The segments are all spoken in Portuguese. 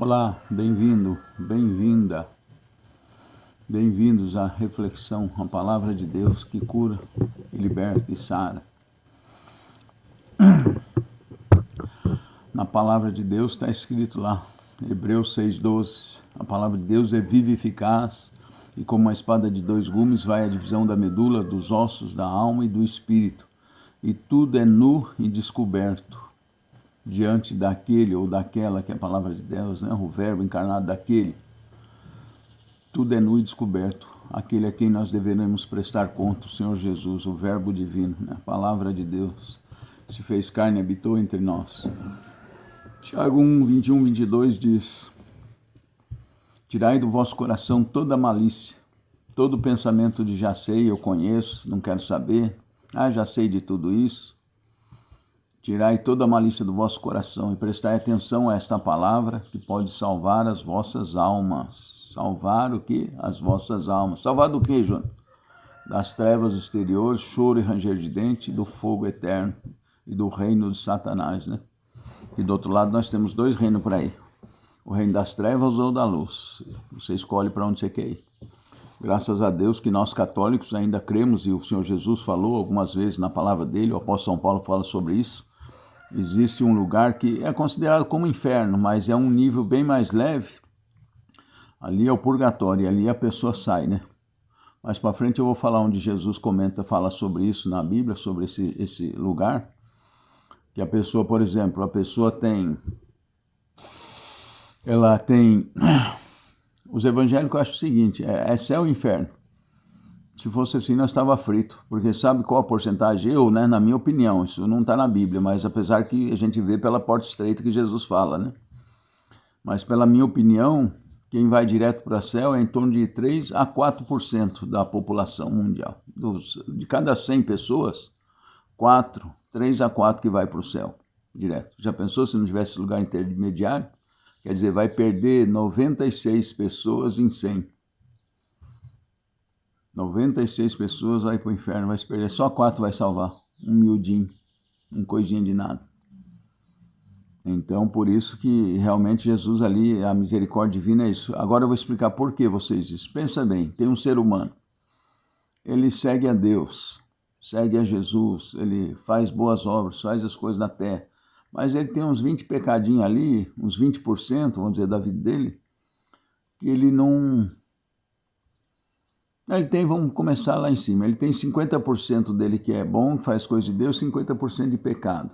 Olá, bem-vindo, bem-vinda, bem-vindos à reflexão, à palavra de Deus que cura, e liberta e sara. Na palavra de Deus está escrito lá, Hebreus 6,12, a palavra de Deus é viva e eficaz, e como uma espada de dois gumes vai à divisão da medula, dos ossos, da alma e do espírito, e tudo é nu e descoberto diante daquele ou daquela que é a palavra de Deus, né? O verbo encarnado daquele. Tudo é nu e descoberto, aquele a quem nós deveremos prestar conta, o Senhor Jesus, o verbo divino, né? A palavra de Deus se fez carne e habitou entre nós. Tiago 1, 21, 22 diz: tirai do vosso coração toda malícia, todo pensamento de já sei, eu conheço, não quero saber, já sei de tudo isso. Tirai toda a malícia do vosso coração e prestai atenção a esta palavra que pode salvar as vossas almas. Salvar o quê? As vossas almas. Salvar do quê, João? Das trevas exteriores, choro e ranger de dente, do fogo eterno e do reino de Satanás, né? E do outro lado nós temos dois reinos por aí. O reino das trevas ou da luz. Você escolhe para onde você quer ir. Graças a Deus que nós católicos ainda cremos, e o Senhor Jesus falou algumas vezes na palavra dele, o apóstolo São Paulo fala sobre isso. Existe um lugar que é considerado como inferno, mas é um nível bem mais leve. Ali é o purgatório, e ali a pessoa sai, né? Mais para frente eu vou falar onde Jesus fala sobre isso na Bíblia, sobre esse lugar. Que a pessoa, por exemplo, ela tem... Os evangélicos acham o seguinte, é céu e inferno. Se fosse assim, nós estava frito, porque sabe qual a porcentagem? Na minha opinião, isso não está na Bíblia, mas apesar que a gente vê pela porta estreita que Jesus fala, né? Mas pela minha opinião, quem vai direto para o céu é em torno de 3 a 4% da população mundial. De cada 100 pessoas, 3 a 4 que vai para o céu, direto. Já pensou se não tivesse lugar intermediário? Quer dizer, vai perder 96 pessoas em 100. 96 pessoas vai para o inferno, vai se perder. Só 4 vai salvar. Um miudinho, um coisinha de nada. Então, por isso que realmente Jesus ali, a misericórdia divina é isso. Agora eu vou explicar por que vocês isso. Pensa bem, tem um ser humano. Ele segue a Deus, segue a Jesus, ele faz boas obras, faz as coisas na terra. Mas ele tem uns 20 pecadinhos ali, uns 20%, vamos dizer, da vida dele, que ele não... vamos começar lá em cima, ele tem 50% dele que é bom, que faz coisa de Deus, 50% de pecado.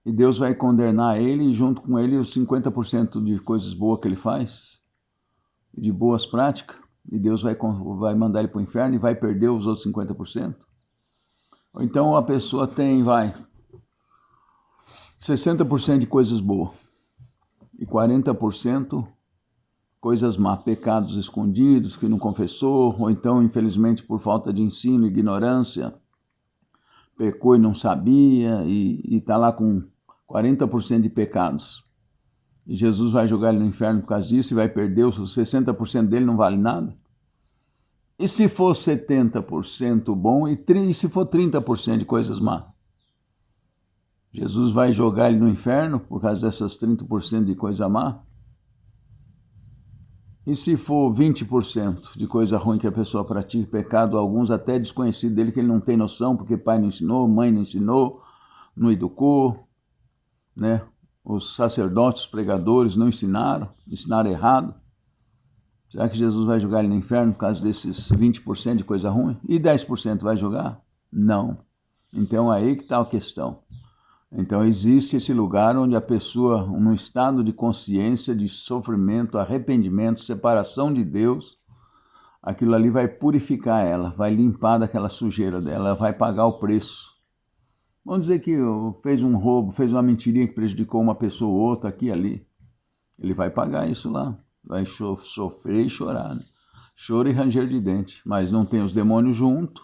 E Deus vai condenar ele e junto com ele os 50% de coisas boas que ele faz, de boas práticas, e Deus vai mandar ele para o inferno e vai perder os outros 50%. Ou então a pessoa tem, 60% de coisas boas e 40% coisas má, pecados escondidos que não confessou, ou então, infelizmente, por falta de ensino, ignorância, pecou e não sabia, e está lá com 40% de pecados. E Jesus vai jogar ele no inferno por causa disso e vai perder os 60% dele, não vale nada? E se for 70% bom e se for 30% de coisas má? Jesus vai jogar ele no inferno por causa dessas 30% de coisa má? E se for 20% de coisa ruim que a pessoa pratica, pecado, alguns até desconhecidos dele, que ele não tem noção, porque pai não ensinou, mãe não ensinou, não educou, né? Os sacerdotes, os pregadores não ensinaram errado. Será que Jesus vai jogar ele no inferno por causa desses 20% de coisa ruim? E 10% vai jogar? Não. Então aí que está a questão. Então existe esse lugar onde a pessoa, num estado de consciência, de sofrimento, arrependimento, separação de Deus, aquilo ali vai purificar ela, vai limpar daquela sujeira dela, ela vai pagar o preço. Vamos dizer que fez um roubo, fez uma mentirinha que prejudicou uma pessoa ou outra aqui e ali. Ele vai pagar isso lá, vai sofrer e chorar, né? Choro e ranger de dente, mas não tem os demônios junto.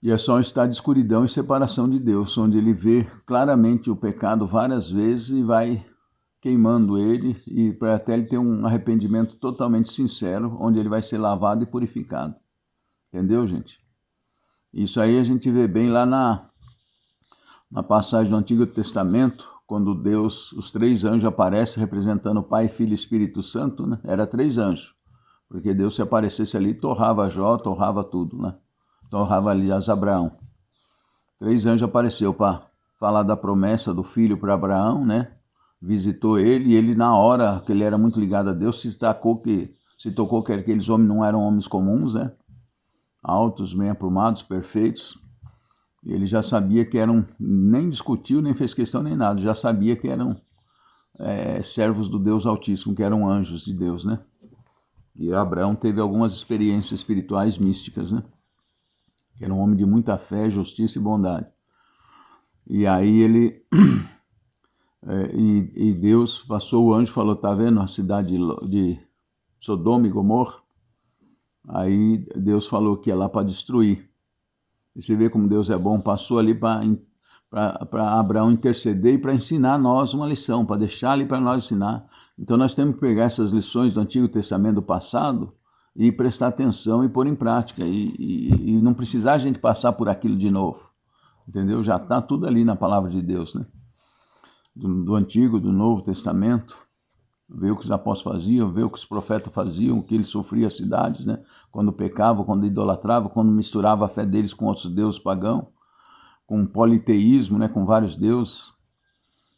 E é só um estado de escuridão e separação de Deus, onde ele vê claramente o pecado várias vezes e vai queimando ele, e para até ele ter um arrependimento totalmente sincero, onde ele vai ser lavado e purificado. Entendeu, gente? Isso aí a gente vê bem lá na passagem do Antigo Testamento, quando Deus, os 3 anjos aparecem representando o Pai, Filho e Espírito Santo, né? Era 3 anjos, porque Deus se aparecesse ali, torrava Jó, torrava tudo, né? Torrava ali as Abraão. 3 anjos apareceu para falar da promessa do filho para Abraão, né? Visitou ele, e ele na hora que ele era muito ligado a Deus, se tocou que aqueles homens não eram homens comuns, né? Altos, bem aprumados, perfeitos. Ele já sabia que eram, nem discutiu, nem fez questão, nem nada, já sabia que eram servos do Deus Altíssimo, que eram anjos de Deus, né? E Abraão teve algumas experiências espirituais místicas, né? Que era um homem de muita fé, justiça e bondade. E aí ele, e Deus passou o anjo e falou, tá vendo a cidade de Sodoma e Gomorra? Aí Deus falou que ia lá para destruir. E você vê como Deus é bom, passou ali para Abraão interceder e para ensinar a nós uma lição, para deixar ali para nós ensinar. Então nós temos que pegar essas lições do Antigo Testamento do passado e prestar atenção e pôr em prática, e não precisar a gente passar por aquilo de novo, entendeu? Já está tudo ali na palavra de Deus, né? Do Antigo, do Novo Testamento, ver o que os apóstolos faziam, ver o que os profetas faziam, o que eles sofriam as cidades, né? Quando pecavam, quando idolatravam, quando misturavam a fé deles com outros deuses pagãos, com politeísmo, né? Com vários deuses.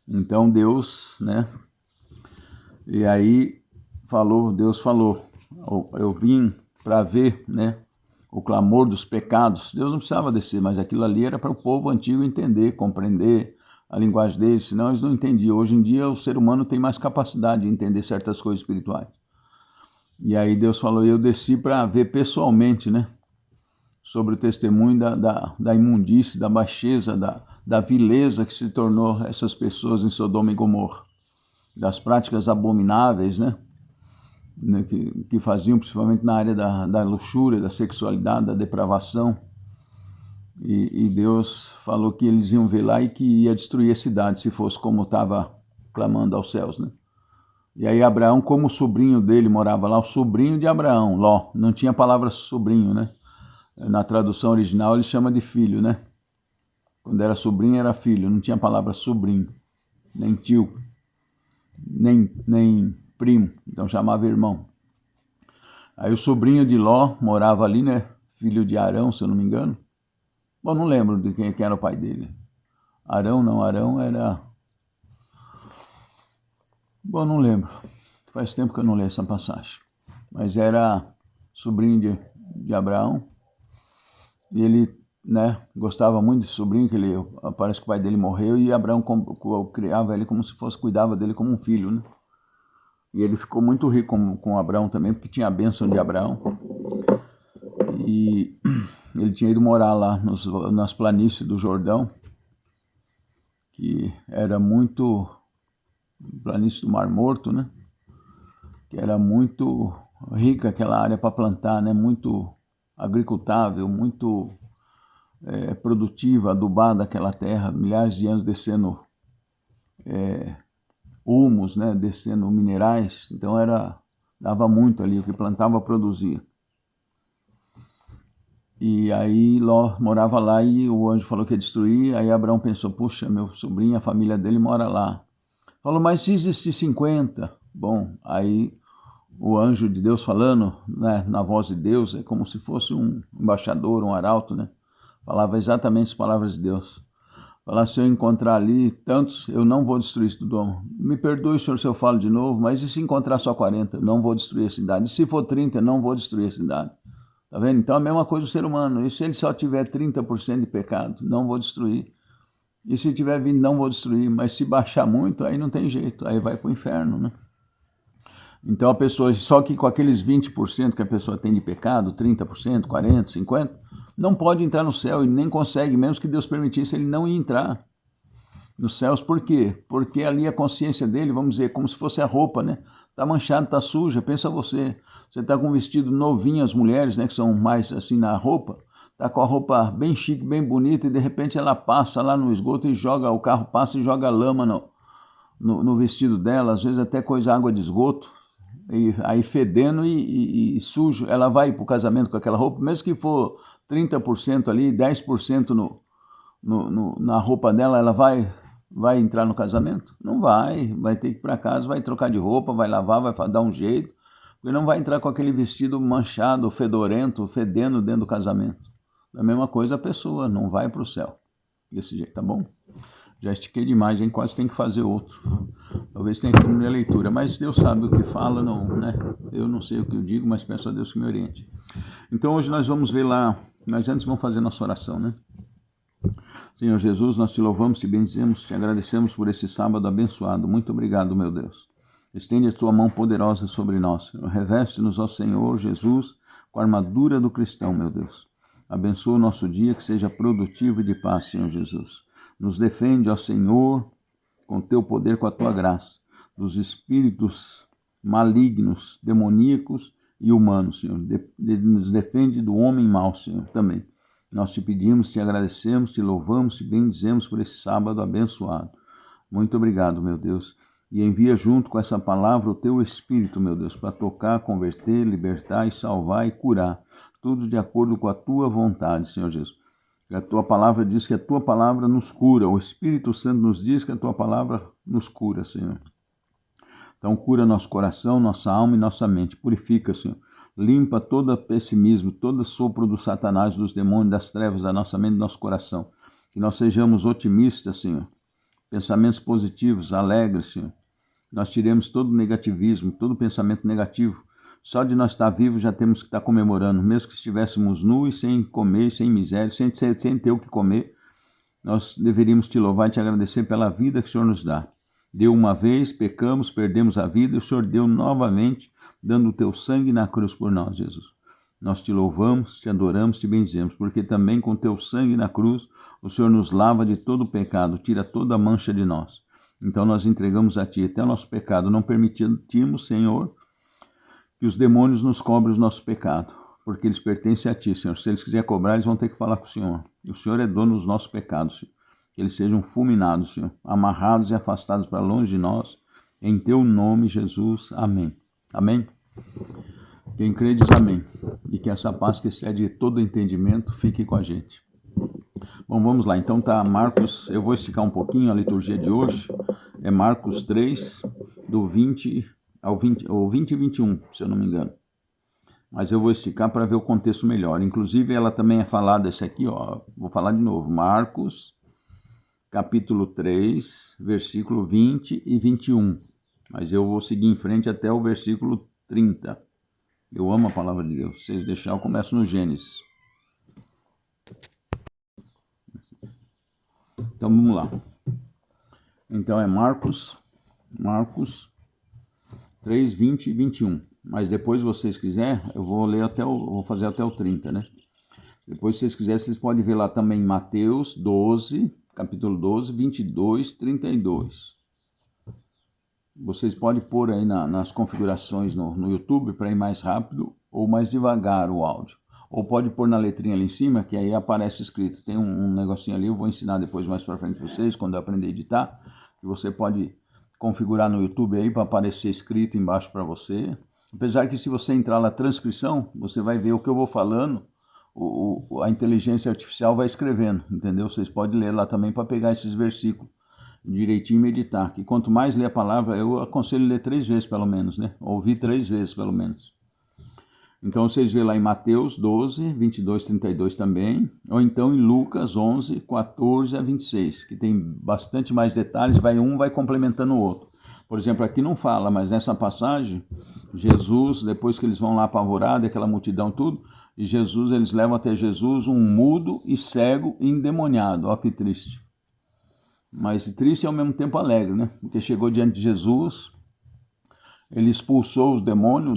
Então Deus, né? E aí Deus falou, eu vim para ver, né, o clamor dos pecados. Deus não precisava descer, mas aquilo ali era para o povo antigo entender, compreender a linguagem deles, senão eles não entendiam. Hoje em dia o ser humano tem mais capacidade de entender certas coisas espirituais. E aí Deus falou, eu desci para ver pessoalmente, né, sobre o testemunho da imundície, da baixeza, da vileza que se tornou essas pessoas em Sodoma e Gomorra, das práticas abomináveis, né, que faziam principalmente na área da luxúria, da sexualidade, da depravação. E Deus falou que eles iam ver lá e que ia destruir a cidade, se fosse como estava clamando aos céus, né? E aí Abraão, como o sobrinho dele morava lá, o sobrinho de Abraão, Ló, não tinha a palavra sobrinho, né? Na tradução original ele chama de filho, né? Quando era sobrinho era filho, não tinha a palavra sobrinho, nem tio, nem primo, então chamava irmão. Aí o sobrinho de Ló morava ali, né? Filho de Arão, se eu não me engano. Bom, não lembro de quem era o pai dele. Arão era... Bom, não lembro. Faz tempo que eu não leio essa passagem. Mas era sobrinho de Abraão. E ele, né, gostava muito desse sobrinho, que parece que o pai dele morreu, e Abraão criava ele como se fosse, cuidava dele como um filho, né? E ele ficou muito rico com Abraão também, porque tinha a bênção de Abraão. E ele tinha ido morar lá nas planícies do Jordão, que era muito... planície do Mar Morto, né? Que era muito rica aquela área para plantar, né? Muito agricultável, muito produtiva, adubada aquela terra, milhares de anos descendo humus, né? Descendo minerais, então dava muito ali, o que plantava produzia. E aí Ló morava lá e o anjo falou que ia destruir, aí Abraão pensou, puxa, meu sobrinho, a família dele mora lá. Falou, mas se existir 50? Bom, aí o anjo de Deus falando, né, na voz de Deus, é como se fosse um embaixador, um arauto, né? Falava exatamente as palavras de Deus. Falava, se eu encontrar ali tantos, eu não vou destruir Sodoma. Me perdoe, senhor, se eu falo de novo, mas e se encontrar só 40? Não vou destruir a cidade. E se for 30, não vou destruir a cidade. Tá vendo? Então a mesma coisa o ser humano. E se ele só tiver 30% de pecado, não vou destruir. E se tiver 20, não vou destruir. Mas se baixar muito, aí não tem jeito. Aí vai para o inferno, né? Então a pessoa, só que com aqueles 20% que a pessoa tem de pecado, 30%, 40%, 50%, não pode entrar no céu e nem consegue, mesmo que Deus permitisse, ele não ia entrar nos céus. Por quê? Porque ali a consciência dele, vamos dizer, como se fosse a roupa, né? Tá manchada, tá suja. Pensa você tá com um vestido novinho, as mulheres, né, que são mais assim na roupa, tá com a roupa bem chique, bem bonita, e de repente ela passa lá no esgoto e joga, o carro passa e joga lama no vestido dela, às vezes até coisa água de esgoto, e aí fedendo e sujo. Ela vai para o casamento com aquela roupa, mesmo que for 30% ali, 10% na roupa dela, ela vai vai entrar no casamento? Não vai, vai ter que ir para casa, vai trocar de roupa, vai lavar, vai dar um jeito, porque não vai entrar com aquele vestido manchado, fedorento, fedendo dentro do casamento. A mesma coisa a pessoa, não vai para o céu. Desse jeito, tá bom? Já estiquei demais, hein? Quase tem que fazer outro. Talvez tenha que diminuir a leitura, mas Deus sabe o que fala, não, né? Eu não sei o que eu digo, mas peço a Deus que me oriente. Então hoje nós vamos ver lá, mas antes vamos fazer nossa oração, né? Senhor Jesus, nós te louvamos, te bendizemos, te agradecemos por esse sábado abençoado. Muito obrigado, meu Deus. Estende a tua mão poderosa sobre nós. Reveste-nos, ó Senhor Jesus, com a armadura do cristão, meu Deus. Abençoa o nosso dia, que seja produtivo e de paz, Senhor Jesus. Nos defende, ó Senhor, com teu poder, com a tua graça, dos espíritos malignos, demoníacos e humanos, Senhor. Nos defende do homem mau, Senhor, também. Nós te pedimos, te agradecemos, te louvamos, te bendizemos por esse sábado abençoado. Muito obrigado, meu Deus. E envia junto com essa palavra o teu Espírito, meu Deus, para tocar, converter, libertar e salvar e curar. Tudo de acordo com a tua vontade, Senhor Jesus. A tua palavra diz que a tua palavra nos cura. O Espírito Santo nos diz que a tua palavra nos cura, Senhor. Então cura nosso coração, nossa alma e nossa mente. Purifica, Senhor. Limpa todo pessimismo, todo sopro do Satanás, dos demônios, das trevas da nossa mente e do nosso coração. Que nós sejamos otimistas, Senhor. Pensamentos positivos, alegres, Senhor. Nós tiremos todo negativismo, todo pensamento negativo. Só de nós estar vivos já temos que estar comemorando. Mesmo que estivéssemos nus, sem comer, sem miséria, sem ter o que comer, nós deveríamos te louvar e te agradecer pela vida que o Senhor nos dá. Deu uma vez, pecamos, perdemos a vida, e o Senhor deu novamente, dando o teu sangue na cruz por nós, Jesus. Nós te louvamos, te adoramos, te bendizemos, porque também com teu sangue na cruz, o Senhor nos lava de todo o pecado, tira toda a mancha de nós. Então nós entregamos a ti até o nosso pecado, não permitimos, Senhor, que os demônios nos cobrem os nossos pecados, porque eles pertencem a ti, Senhor. Se eles quiserem cobrar, eles vão ter que falar com o Senhor. O Senhor é dono dos nossos pecados, Senhor. Que eles sejam fulminados, Senhor, amarrados e afastados para longe de nós, em teu nome, Jesus. Amém. Amém? Quem crê diz amém. E que essa paz que excede todo entendimento fique com a gente. Bom, vamos lá. Então tá Marcos, eu vou esticar um pouquinho a liturgia de hoje. É Marcos 3, do 20 ao 20 e 21, se eu não me engano. Mas eu vou esticar para ver o contexto melhor. Inclusive, ela também é falada, esse aqui, ó, vou falar de novo. Marcos, capítulo 3, versículo 20 e 21. Mas eu vou seguir em frente até o versículo 30. Eu amo a palavra de Deus. Se vocês deixarem, eu começo no Gênesis. Então, vamos lá. Então, é Marcos 3, 20 e 21. Mas depois, se vocês quiserem, eu vou ler vou fazer até o 30, né? Depois, se vocês quiserem, vocês podem ver lá também Mateus 12, capítulo 12, 22, 32. Vocês podem pôr aí nas configurações no YouTube para ir mais rápido ou mais devagar o áudio. Ou pode pôr na letrinha ali em cima, que aí aparece escrito. Tem um negocinho ali, eu vou ensinar depois mais para frente para vocês, quando eu aprender a editar, que você pode configurar no YouTube aí para aparecer escrito embaixo para você. Apesar que se você entrar na transcrição, você vai ver o que eu vou falando, a inteligência artificial vai escrevendo, entendeu? Vocês podem ler lá também para pegar esses versículos direitinho e meditar. Que quanto mais ler a palavra, eu aconselho ler 3 vezes pelo menos, né? Ouvir 3 vezes pelo menos. Então vocês vê lá em Mateus 12, 22, 32 também, ou então em Lucas 11, 14 a 26, que tem bastante mais detalhes, vai complementando o outro. Por exemplo, aqui não fala, mas nessa passagem, Jesus, depois que eles vão lá apavorado, aquela multidão tudo, e Jesus, eles levam até Jesus um mudo e cego e endemoniado. Ó que triste. Mas triste e ao mesmo tempo alegre, né? Porque chegou diante de Jesus, ele expulsou o demônio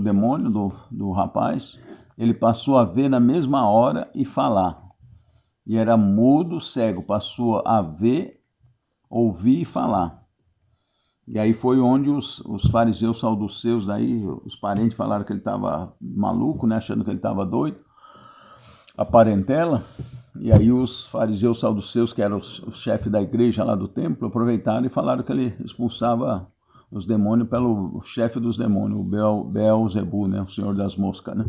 do rapaz, ele passou a ver na mesma hora e falar. E era mudo, cego, passou a ver, ouvir e falar. E aí foi onde os fariseus saduceus, daí os parentes falaram que ele estava maluco, né, achando que ele estava doido, a parentela. E aí os fariseus saduceus, que eram os chefes da igreja lá do templo, aproveitaram e falaram que ele expulsava os demônios pelo chefe dos demônios, o Beelzebu, né, o senhor das moscas, né?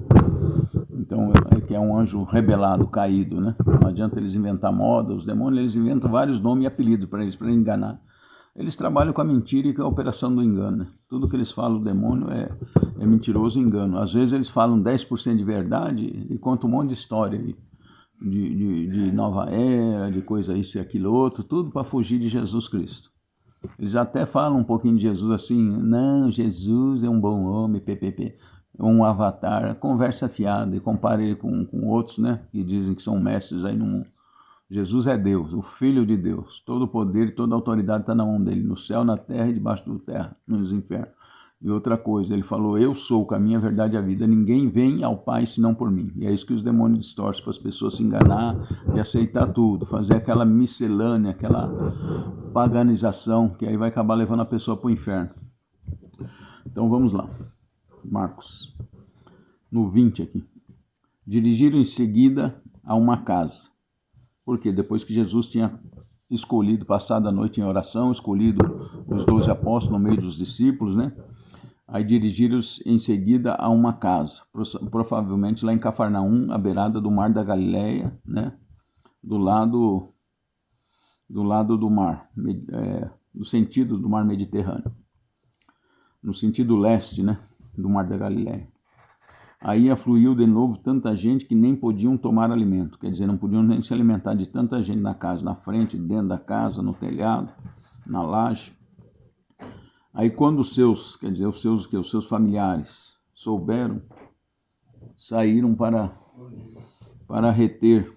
Então, que é um anjo rebelado, caído, né? Não adianta eles inventar moda, os demônios, eles inventam vários nomes e apelidos para eles enganar Eles trabalham com a mentira e com a operação do engano, né? Tudo que eles falam, o demônio é mentiroso e engano. Às vezes eles falam 10% de verdade e contam um monte de história de nova era, de coisa isso e aquilo outro, tudo para fugir de Jesus Cristo. Eles até falam um pouquinho de Jesus assim, não, Jesus é um bom homem, ppp, um avatar, conversa fiada, e compara ele com outros, né, que dizem que são mestres aí no mundo. Jesus é Deus, o Filho de Deus, todo o poder e toda a autoridade está na mão dele, no céu, na terra e debaixo da terra, nos infernos. E outra coisa, ele falou, eu sou o caminho, a verdade e a vida, ninguém vem ao Pai senão por mim. E é isso que os demônios distorcem, para as pessoas se enganar e aceitar tudo, fazer aquela miscelânea, aquela paganização, que aí vai acabar levando a pessoa para o inferno. Então vamos lá, Marcos, no 20 aqui. Dirigiram em seguida a uma casa. Porque depois que Jesus tinha escolhido, passado a noite em oração, escolhido os 12 apóstolos no meio dos discípulos, né? Aí dirigiram-se em seguida a uma casa, provavelmente lá em Cafarnaum, à beirada do mar da Galileia, né? Do lado do mar, no sentido do mar Mediterrâneo, no sentido leste, né? Do mar da Galileia. Aí afluiu de novo tanta gente que nem podiam tomar alimento, quer dizer, não podiam nem se alimentar de tanta gente na casa, na frente, dentro da casa, no telhado, na laje. Aí quando os seus familiares souberam, saíram para reter,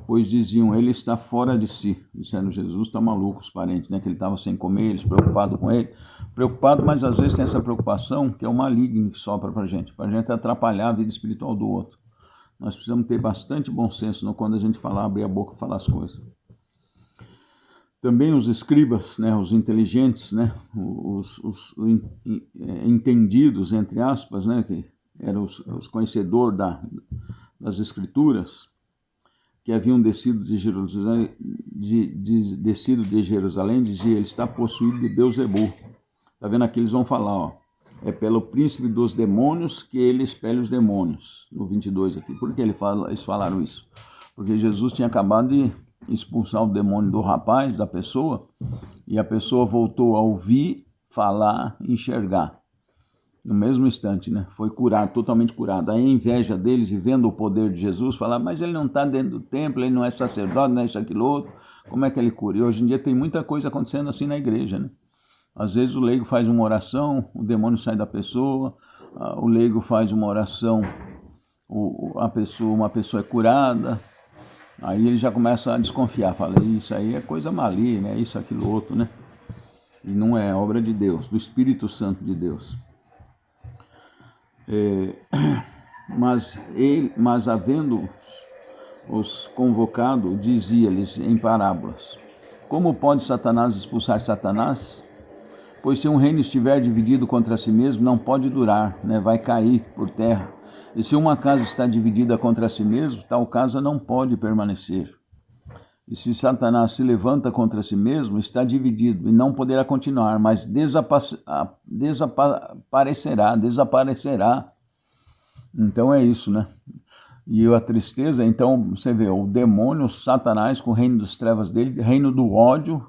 pois diziam, ele está fora de si. Disseram, Jesus está maluco, os parentes, né? Que ele estava sem comer, eles preocupados com ele. Preocupado, mas às vezes tem essa preocupação que é o maligno que sopra para a gente atrapalhar a vida espiritual do outro. Nós precisamos ter bastante bom senso quando a gente falar, abrir a boca e falar as coisas. Também os escribas, né, os inteligentes, né, os entendidos, entre aspas, né, que eram os conhecedores das escrituras, que haviam descido de Jerusalém, dizia, ele está possuído de Beelzebul. Está vendo aqui, eles vão falar, ó, é pelo príncipe dos demônios que ele expele os demônios, no 22 aqui. Por que eles falaram isso? Porque Jesus tinha acabado de expulsar o demônio do rapaz, da pessoa, e a pessoa voltou a ouvir, falar, enxergar. No mesmo instante, né? Foi curado, totalmente curado. Aí a inveja deles, e vendo o poder de Jesus, falaram, mas ele não está dentro do templo, ele não é sacerdote, não é isso, aquilo, outro. Como é que ele cura? E hoje em dia tem muita coisa acontecendo assim na igreja, né? Às vezes o leigo faz uma oração, o demônio sai da pessoa, o leigo faz uma oração, uma pessoa é curada, aí ele já começa a desconfiar, fala, isso aí é coisa maligna, é isso, aquilo, outro, né? E não é obra de Deus, do Espírito Santo de Deus. Mas havendo os convocado, dizia-lhes em parábolas, como pode Satanás expulsar Satanás? Pois se um reino estiver dividido contra si mesmo, não pode durar, né? Vai cair por terra. E se uma casa está dividida contra si mesmo, tal casa não pode permanecer. E se Satanás se levanta contra si mesmo, está dividido e não poderá continuar, mas desaparecerá. Então é isso, né? E a tristeza, então você vê, o demônio, Satanás, com o reino das trevas dele, reino do ódio,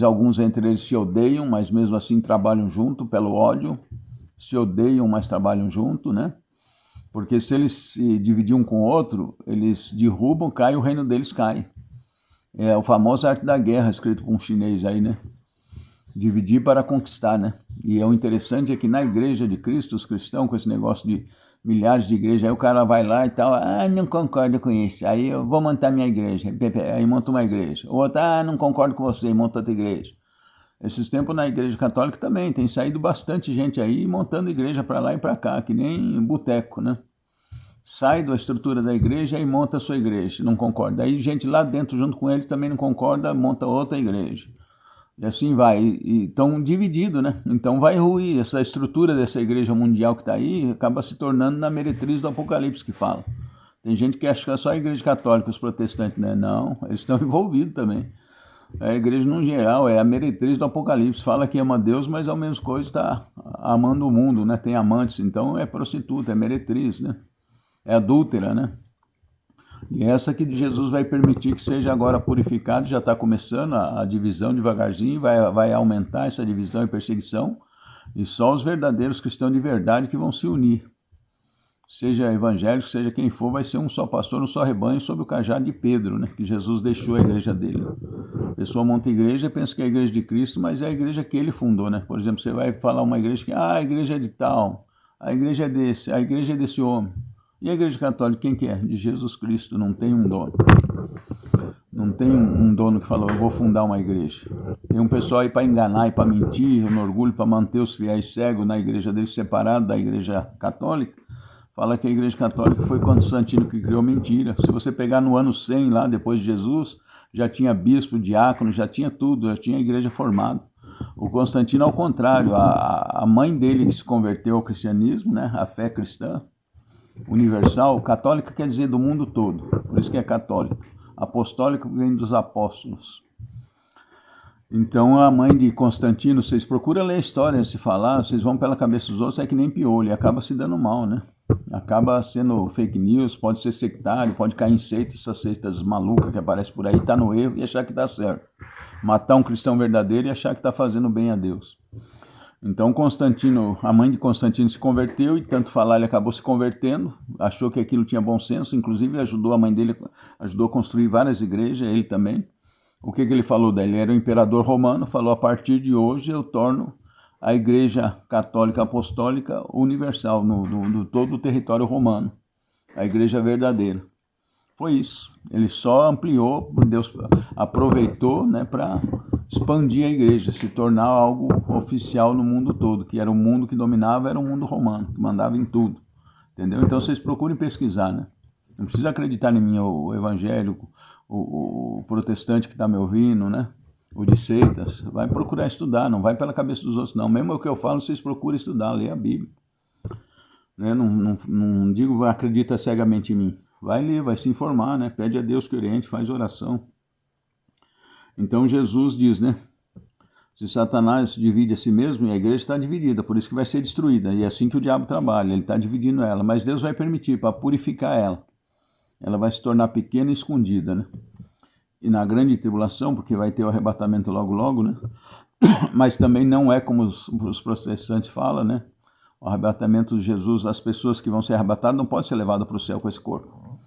alguns entre eles se odeiam, mas mesmo assim trabalham junto pelo ódio, se odeiam, mas trabalham junto, né? Porque se eles se dividirem um com o outro, eles derrubam, o reino deles cai. É o famoso arte da guerra, escrito por um chinês aí, né? Dividir para conquistar, né? E o interessante é que na igreja de Cristo, os cristãos, com esse negócio de milhares de igrejas, aí o cara vai lá e tal, não concordo com isso, aí eu vou montar minha igreja, aí monta uma igreja. O outro, não concordo com você, monta outra igreja. Esses tempos na igreja católica também, tem saído bastante gente aí montando igreja para lá e para cá, que nem boteco, né? Sai da estrutura da igreja e monta a sua igreja, não concorda. Aí gente lá dentro junto com ele também não concorda, monta outra igreja. E assim vai, e estão divididos, né? Então vai ruir, essa estrutura dessa igreja mundial que está aí, acaba se tornando na meretriz do Apocalipse que fala. Tem gente que acha que é só a igreja católica, os protestantes, né? Não, eles estão envolvidos também. A igreja, no geral, é a meretriz do Apocalipse, fala que ama Deus, mas ao mesmo coisa está amando o mundo, né? Tem amantes, então é prostituta, é meretriz, né? É adúltera, né? E essa que Jesus vai permitir que seja agora purificado, já está começando a divisão devagarzinho, vai aumentar essa divisão e perseguição, e só os verdadeiros cristãos de verdade que vão se unir. Seja evangélico, seja quem for, vai ser um só pastor, um só rebanho, sob o cajado de Pedro, né? Que Jesus deixou a igreja dele. A pessoa monta a igreja e pensa que é a igreja de Cristo, mas é a igreja que ele fundou, né? Por exemplo, você vai falar uma igreja que, a igreja é de tal, a igreja é desse homem. E a igreja católica, quem que é? De Jesus Cristo, não tem um dono. Não tem um dono que falou, eu vou fundar uma igreja. Tem um pessoal aí para enganar e para mentir, no orgulho, para manter os fiéis cegos na igreja deles, separado da igreja católica. Fala que a igreja católica foi Constantino que criou, mentira. Se você pegar no ano 100 lá, depois de Jesus, já tinha bispo, diácono, já tinha tudo, já tinha a igreja formada. O Constantino, ao contrário, a mãe dele que se converteu ao cristianismo, né, a fé cristã universal, católica quer dizer do mundo todo, por isso que é católica. Apostólica vem dos apóstolos. Então a mãe de Constantino, vocês procuram ler a história, se falar, vocês vão pela cabeça dos outros, é que nem piolho, e acaba se dando mal, né? Acaba sendo fake news, pode ser sectário, pode cair em seita, essas seitas malucas que aparecem por aí, tá no erro e achar que tá certo. Matar um cristão verdadeiro e achar que tá fazendo bem a Deus. Então Constantino, a mãe de Constantino se converteu, e tanto falar ele acabou se convertendo, achou que aquilo tinha bom senso, inclusive ajudou a mãe dele, ajudou a construir várias igrejas, ele também. O que ele falou dele? Ele era o imperador romano, falou, a partir de hoje eu torno a igreja católica apostólica universal, no todo o território romano, a igreja verdadeira. Foi isso, ele só ampliou, Deus aproveitou, né, para expandir a igreja, se tornar algo oficial no mundo todo, que era o mundo que dominava, era o mundo romano, que mandava em tudo, entendeu? Então vocês procurem pesquisar, né? Não precisa acreditar em mim, o evangélico, o protestante que está me ouvindo, né? O de seitas, vai procurar estudar, não vai pela cabeça dos outros, não. Mesmo o que eu falo, vocês procuram estudar, ler a Bíblia. Né? Não digo acredita cegamente em mim. Vai ler, vai se informar, né? Pede a Deus que oriente, faz oração. Então Jesus diz, né? Se Satanás divide a si mesmo, e a igreja está dividida, por isso que vai ser destruída. E é assim que o diabo trabalha, ele está dividindo ela. Mas Deus vai permitir para purificar ela. Ela vai se tornar pequena e escondida, né? E na grande tribulação, porque vai ter o arrebatamento logo, logo, né? Mas também não é como os protestantes falam, né? O arrebatamento de Jesus, as pessoas que vão ser arrebatadas não podem ser levadas para o céu com esse corpo.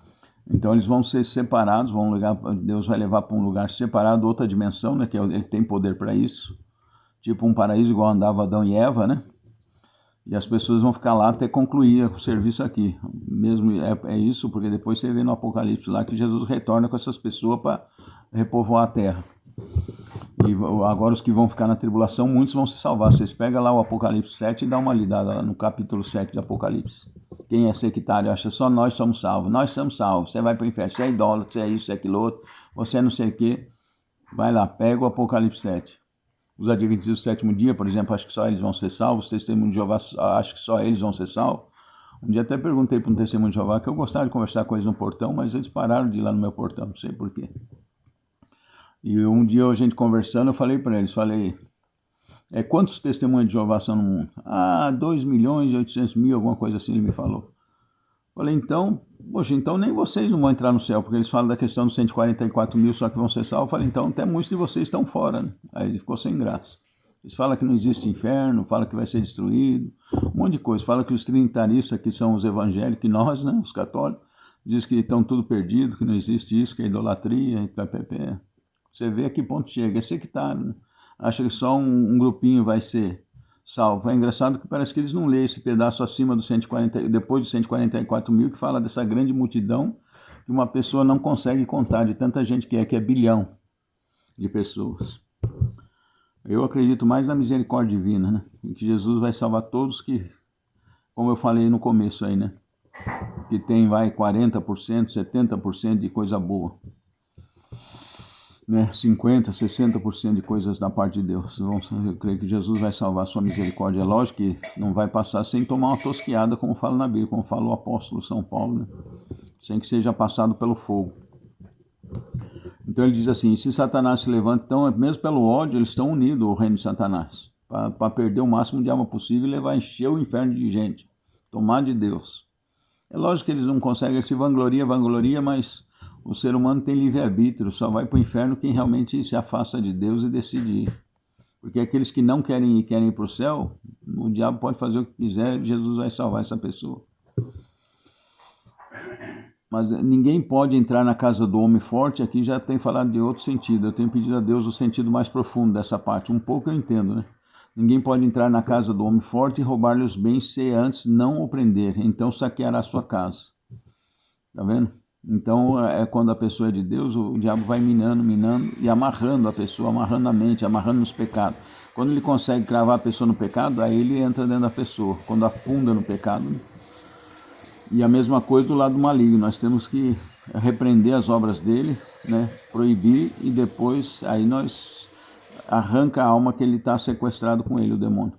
Então eles vão ser separados, Deus vai levar para um lugar separado, outra dimensão, né? Que ele tem poder para isso. Tipo um paraíso igual andava Adão e Eva, né? E as pessoas vão ficar lá até concluir o serviço aqui. Mesmo é isso, porque depois você vê no Apocalipse lá que Jesus retorna com essas pessoas para repovoar a terra. E agora os que vão ficar na tribulação, muitos vão se salvar. Vocês pegam lá o Apocalipse 7 e dá uma lidada lá no capítulo 7 de Apocalipse. Quem é sectário acha só nós somos salvos. Nós somos salvos. Você vai para o inferno, você é idólatra, você é isso, você é aquilo outro, você é não sei o quê. Vai lá, pega o Apocalipse 7. Os adventistas do sétimo dia, por exemplo, acho que só eles vão ser salvos. Os testemunhos de Jeová, acho que só eles vão ser salvos. Um dia até perguntei para um testemunho de Jeová que eu gostava de conversar com eles no portão, mas eles pararam de ir lá no meu portão, não sei porquê. E um dia a gente conversando, eu falei para eles, quantos testemunhos de Jeová são no mundo? 2.800.000, alguma coisa assim, ele me falou. Falei, então nem vocês não vão entrar no céu, porque eles falam da questão dos 144 mil só que vão ser salvos. Falei, então até muitos de vocês estão fora, né? Aí ele ficou sem graça. Eles falam que não existe inferno, falam que vai ser destruído, um monte de coisa. Falam que os trinitaristas, que são os evangélicos, que nós, né, os católicos, diz que estão tudo perdido, que não existe isso, que é idolatria, e ppp. Você vê a que ponto chega, é sectário, né? Acha que só um grupinho vai ser salvo. É engraçado que parece que eles não lêem esse pedaço acima dos 140, depois dos 144 mil, que fala dessa grande multidão que uma pessoa não consegue contar, de tanta gente que é bilhão de pessoas. Eu acredito mais na misericórdia divina, né? Em que Jesus vai salvar todos que, como eu falei no começo aí, né? Que tem, 40%, 70% de coisa boa. Né, 50%, 60% de coisas da parte de Deus. Eu creio que Jesus vai salvar a sua misericórdia. É lógico que não vai passar sem tomar uma tosquiada, como fala na Bíblia, como fala o apóstolo São Paulo, né? Sem que seja passado pelo fogo. Então ele diz assim, se Satanás se levanta, então mesmo pelo ódio, eles estão unidos ao reino de Satanás, para perder o máximo de alma possível e levar a encher o inferno de gente, tomar de Deus. É lógico que eles não conseguem, eles se vangloria, mas O ser humano tem livre-arbítrio, só vai para o inferno quem realmente se afasta de Deus e decide ir. Porque aqueles que não querem ir para o céu, o diabo pode fazer o que quiser, Jesus vai salvar essa pessoa. Mas ninguém pode entrar na casa do homem forte, aqui já tem falado de outro sentido. Eu tenho pedido a Deus o sentido mais profundo dessa parte. Um pouco eu entendo, né? Ninguém pode entrar na casa do homem forte e roubar-lhe os bens se antes não o prender, então saqueará a sua casa. Tá vendo? Então, quando a pessoa é de Deus, o diabo vai minando e amarrando a pessoa, amarrando a mente, amarrando nos pecados. Quando ele consegue cravar a pessoa no pecado, aí ele entra dentro da pessoa. Quando afunda no pecado. E a mesma coisa do lado maligno. Nós temos que repreender as obras dele, né? Proibir, e depois aí nós arranca a alma que ele está sequestrado com ele, o demônio.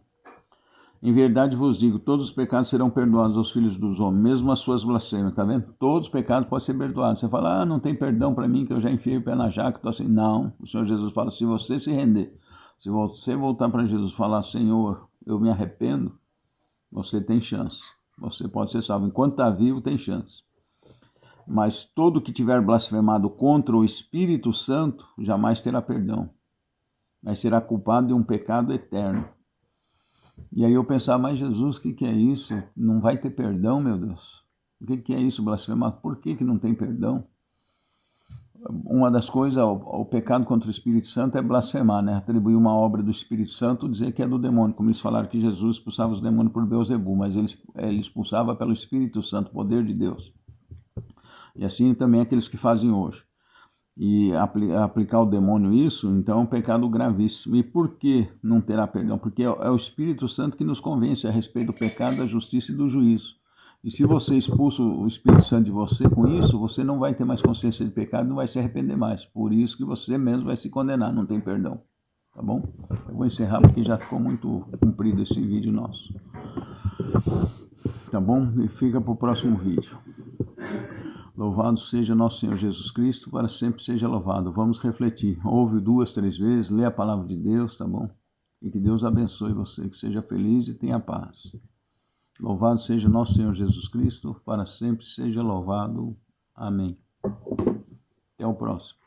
Em verdade vos digo, todos os pecados serão perdoados aos filhos dos homens, mesmo as suas blasfêmias, tá vendo? Todos os pecados podem ser perdoados. Você fala, não tem perdão para mim, que eu já enfiei o pé na jaca, tô assim. Não, o Senhor Jesus fala, se você se render, se você voltar para Jesus e falar, Senhor, eu me arrependo, você tem chance. Você pode ser salvo. Enquanto está vivo, tem chance. Mas todo que tiver blasfemado contra o Espírito Santo, jamais terá perdão. Mas será culpado de um pecado eterno. E aí eu pensava, mas Jesus, o que é isso? Não vai ter perdão, meu Deus? O que é isso, blasfemar? Por que não tem perdão? Uma das coisas, o pecado contra o Espírito Santo é blasfemar, né? Atribuir uma obra do Espírito Santo, dizer que é do demônio, como eles falaram que Jesus expulsava os demônios por Beelzebul, mas ele expulsava pelo Espírito Santo, poder de Deus. E assim também aqueles que fazem hoje. E aplicar o demônio isso, então é um pecado gravíssimo. E por que não terá perdão? Porque é o Espírito Santo que nos convence a respeito do pecado, da justiça e do juízo. E se você expulsa o Espírito Santo de você com isso, você não vai ter mais consciência de pecado, não vai se arrepender mais. Por isso que você mesmo vai se condenar, não tem perdão. Tá bom? Eu vou encerrar porque já ficou muito comprido esse vídeo nosso. Tá bom? E fica para o próximo vídeo. Louvado seja nosso Senhor Jesus Cristo, para sempre seja louvado. Vamos refletir. Ouve 2, 3 vezes, lê a palavra de Deus, tá bom? E que Deus abençoe você, que seja feliz e tenha paz. Louvado seja nosso Senhor Jesus Cristo, para sempre seja louvado. Amém. Até o próximo.